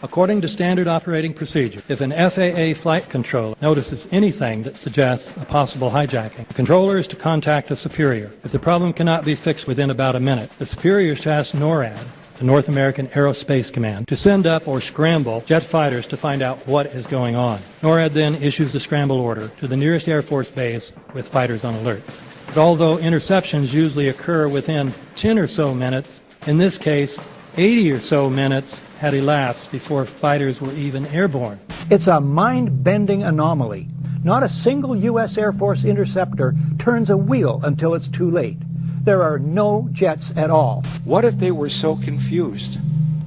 According to standard operating procedure, if an FAA flight controller notices anything that suggests a possible hijacking, the controller is to contact a superior. If the problem cannot be fixed within about a minute, the superior is to ask NORAD, the North American Aerospace Command, to send up or scramble jet fighters to find out what is going on. NORAD then issues the scramble order to the nearest Air Force base with fighters on alert. But although interceptions usually occur within 10 or so minutes, in this case, 80 or so minutes had elapsed before fighters were even airborne. It's a mind-bending anomaly. Not a single U.S. Air Force interceptor turns a wheel until it's too late. There are no jets at all. What if they were so confused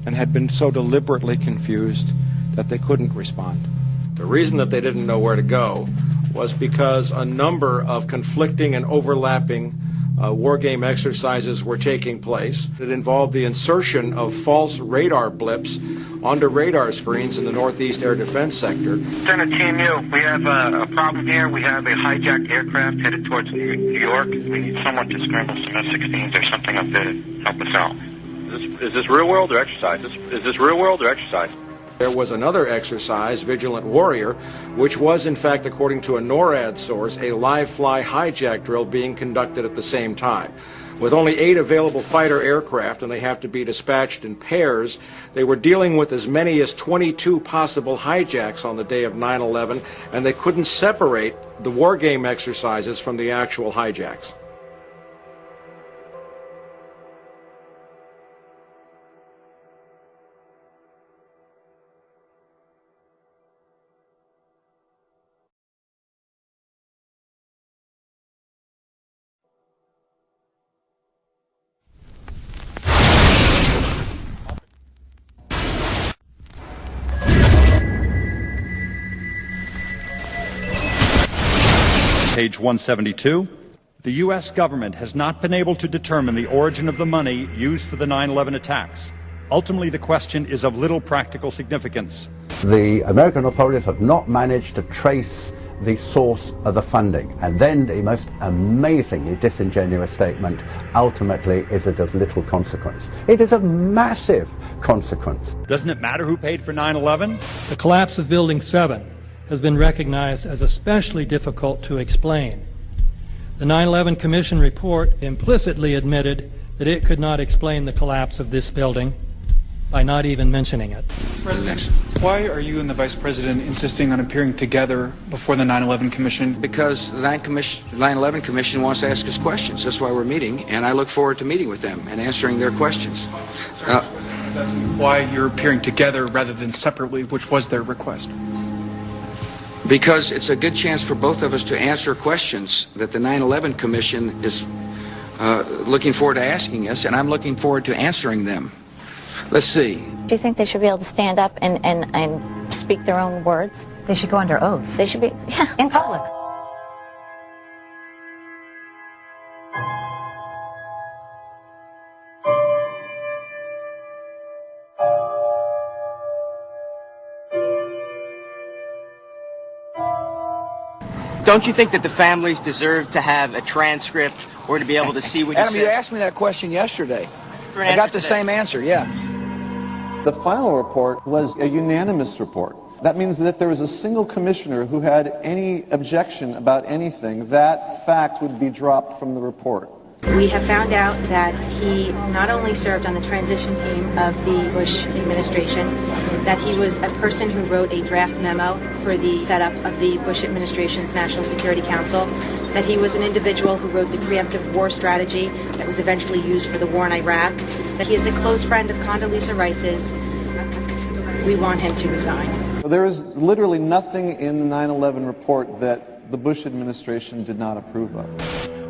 and had been so deliberately confused that they couldn't respond? The reason that they didn't know where to go was because a number of conflicting and overlapping war game exercises were taking place. It involved the insertion of false radar blips onto radar screens in the Northeast Air Defense Sector. Center Team U, we have a problem here. We have a hijacked aircraft headed towards New York. We need someone to scramble some F-16s or something up there to help us out. Is this real world or exercise? Is this real world or exercise? There was another exercise, Vigilant Warrior, which was, in fact, according to a NORAD source, a live-fly hijack drill being conducted at the same time. With only 8 available fighter aircraft, and they have to be dispatched in pairs, they were dealing with as many as 22 possible hijacks on the day of 9/11, and they couldn't separate the war game exercises from the actual hijacks. Page 172. The U.S. government has not been able to determine the origin of the money used for the 9/11 attacks. Ultimately, the question is of little practical significance. The American authorities have not managed to trace the source of the funding. And then the most amazingly disingenuous statement ultimately is it of little consequence. It is of massive consequence. Doesn't it matter who paid for 9/11? The collapse of Building 7 has been recognized as especially difficult to explain. The 9/11 Commission report implicitly admitted that it could not explain the collapse of this building by not even mentioning it. President, why are you and the Vice President insisting on appearing together before the 9/11 Commission? Because the 9/11 Commission wants to ask us questions. That's why we're meeting, and I look forward to meeting with them and answering their questions. Why you're appearing together rather than separately, which was their request? Because it's a good chance for both of us to answer questions that the 9/11 Commission is looking forward to asking us, and I'm looking forward to answering them. Let's see. Do you think they should be able to stand up and speak their own words? They should go under oath. They should be, yeah. In public. Don't you think that the families deserve to have a transcript or to be able to see what you Adam, said? you asked me that question yesterday. I got the same answer, yeah. The final report was a unanimous report. That means that if there was a single commissioner who had any objection about anything, that fact would be dropped from the report. We have found out that he not only served on the transition team of the Bush administration, that he was a person who wrote a draft memo for the setup of the Bush administration's National Security Council, that he was an individual who wrote the preemptive war strategy that was eventually used for the war in Iraq, that he is a close friend of Condoleezza Rice's. We want him to resign. There is literally nothing in the 9/11 report that the Bush administration did not approve of.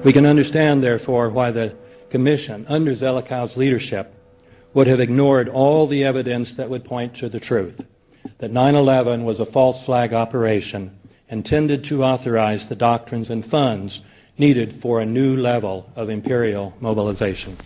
We can understand, therefore, why the Commission, under Zelikow's leadership, would have ignored all the evidence that would point to the truth, that 9/11 was a false flag operation intended to authorize the doctrines and funds needed for a new level of imperial mobilization.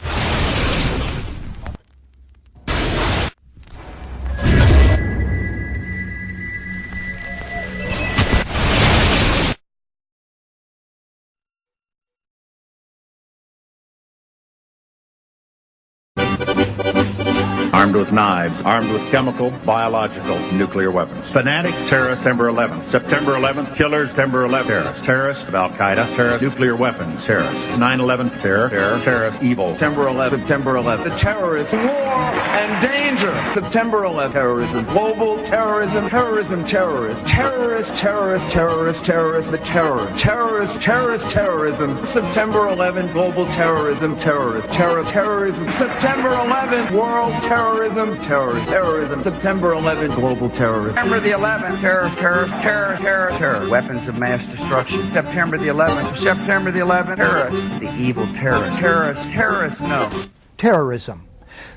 armed with knives, armed with chemical, biological, nuclear weapons. Fanatics, terrorists, September 11th. September 11th, killers, September 11th, terrorists. Terrorists of Al-Qaeda, terrorists, nuclear weapons, terrorists. 9/11, terror, terrorist, evil. September 11th, September 11th. The terrorists, war and danger. September 11th, terrorism, global terrorism, terrorism, terrorists. Terrorists, terrorists, terrorists, terrorists, the terror. Terrorists, terrorist, terrorism. September 11th, global terrorism, terrorists. Terrorism. September 11th, world terrorism, terrorism. September 11th, global terrorism. September the 11th, terror. Weapons of mass destruction. September the 11th, terrorists. The evil terrorists, no. Terrorism.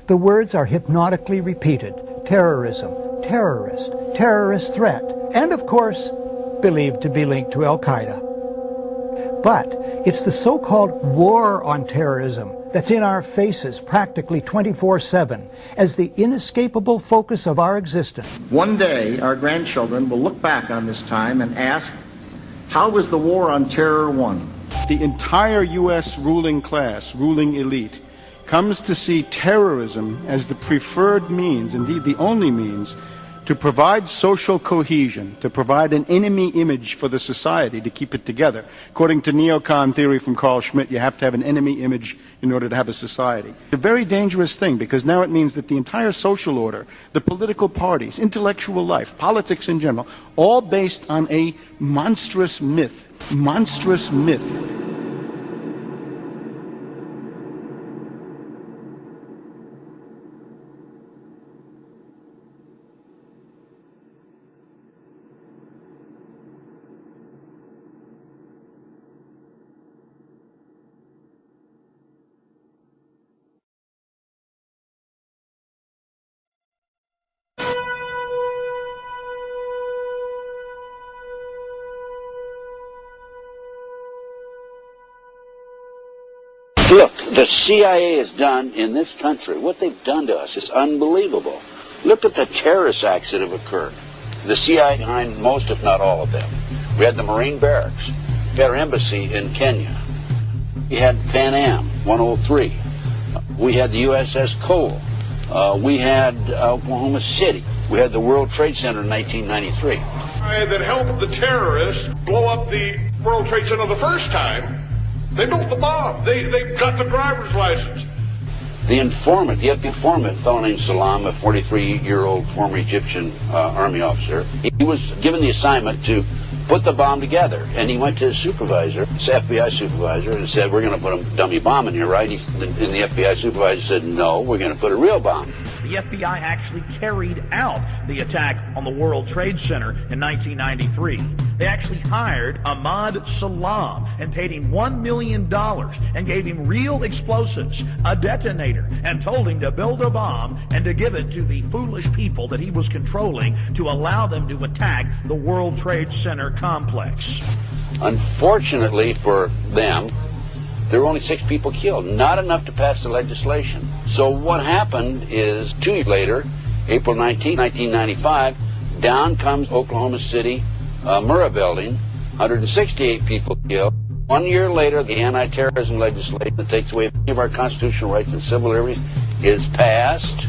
The words are hypnotically repeated. Terrorism, terrorist, terrorist threat, and of course, believed to be linked to Al-Qaeda. But it's the so-called war on terrorism that's in our faces practically 24/7 as the inescapable focus of our existence. One day, our grandchildren will look back on this time and ask, how was the war on terror won? The entire U.S. ruling class, ruling elite, comes to see terrorism as the preferred means, indeed the only means, to provide social cohesion, to provide an enemy image for the society to keep it together. According to neocon theory from Carl Schmitt, you have to have an enemy image in order to have a society. It's a very dangerous thing because now it means that the entire social order, the political parties, intellectual life, politics in general, all based on a monstrous myth. Monstrous myth. Look, the CIA has done in this country, what they've done to us is unbelievable. Look at the terrorist acts that have occurred. The CIA behind most, if not all of them. We had the Marine Barracks. We had our embassy in Kenya. We had Pan Am 103. We had the USS Cole. We had Oklahoma City. We had the World Trade Center in 1993. That helped the terrorists blow up the World Trade Center the first time. They built the bomb. They got the driver's license. The informant, the FBI informant, a fellow named Salam, a 43-year-old former Egyptian army officer, he was given the assignment to put the bomb together. And he went to his supervisor, his FBI supervisor, and said, we're going to put a dummy bomb in here, right? And the FBI supervisor said, no, we're going to put a real bomb. The FBI actually carried out the attack on the World Trade Center in 1993. They actually hired Ahmad Salam and paid him $1 million and gave him real explosives, a detonator, and told him to build a bomb and to give it to the foolish people that he was controlling to allow them to attack the World Trade Center complex. Unfortunately for them, there were only 6 people killed, not enough to pass the legislation. So what happened is 2 years later, April 19, 1995, down comes Oklahoma City Murrah building, 168 people killed. 1 year later, the anti-terrorism legislation that takes away any of our constitutional rights and civil liberties is passed.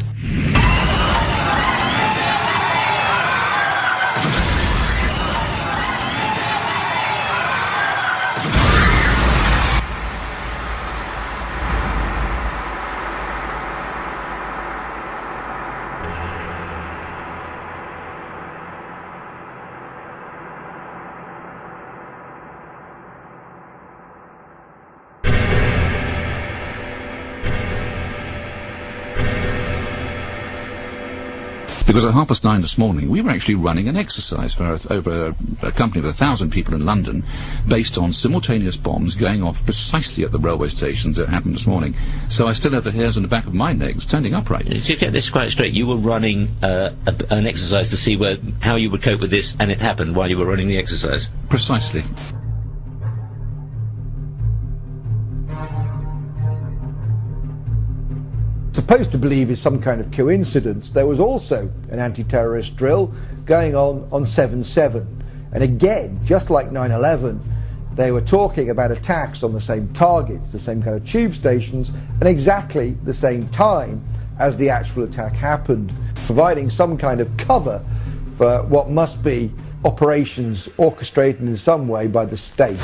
Because at 9:30 this morning, we were actually running an exercise for over a company of 1,000 people in London, based on simultaneous bombs going off precisely at the railway stations that happened this morning. So I still have the hairs on the back of my neck standing upright. To get this quite straight, you were running an exercise to see how you would cope with this, and it happened while you were running the exercise? Precisely. Supposed to believe is some kind of coincidence, there was also an anti-terrorist drill going on 7/7. And again, just like 9/11, they were talking about attacks on the same targets, the same kind of tube stations, and exactly the same time as the actual attack happened, providing some kind of cover for what must be operations orchestrated in some way by the state.